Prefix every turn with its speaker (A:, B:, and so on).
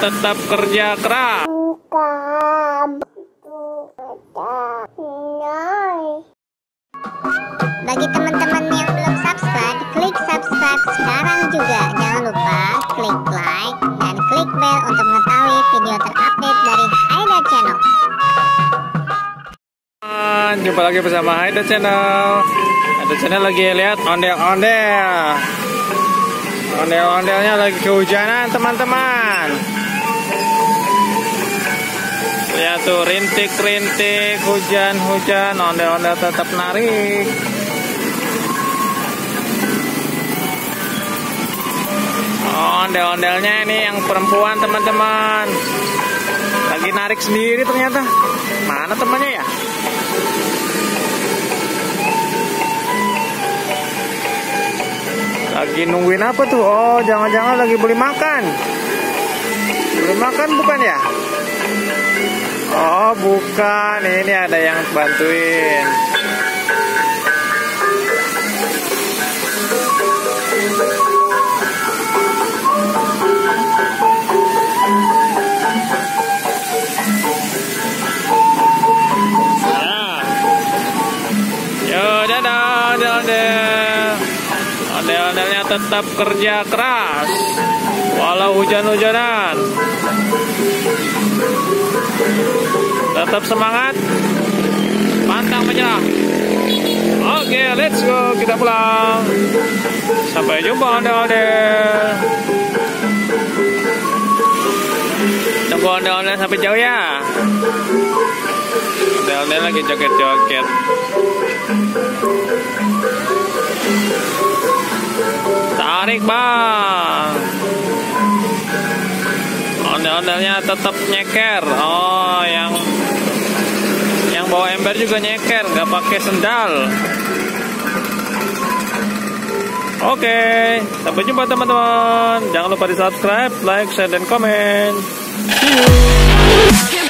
A: tetap kerja keras.
B: Bagi teman-teman yang belum subscribe, klik subscribe sekarang juga. Jangan lupa klik like dan klik bell untuk mengetahui video terupdate dari Haida Channel.
A: Jumpa lagi bersama Haida Channel. Haida Channel lagi lihat ondel-ondel. Ondel-ondelnya lagi kehujanan, teman-teman. Lihat tuh, rintik-rintik, hujan-hujan, ondel-ondel tetap narik. Ondel-ondelnya ini yang perempuan, teman-teman. Lagi narik sendiri ternyata. Mana temannya ya? Lagi nungguin apa tuh? Oh, jangan-jangan lagi beli makan. Beli makan bukan ya? Oh, bukan. Ini ada yang bantuin. Yo, dadah, ondel-ondel. Ondel-ondelnya tetap kerja keras walau hujan-hujanan. Tetap semangat, pantang menyerah. Oke, let's go, kita pulang. Sampai jumpa ondel-ondel. Tunggu ondel-ondel sampai jauh ya. Ondel-ondel lagi joget-joget. Tarik bang. Ondel-ondelnya tetap nyeker. Oh, yang bawa ember juga nyeker, nggak pakai sendal. Oke, sampai jumpa teman-teman. Jangan lupa di subscribe, like, share, dan komen. See you.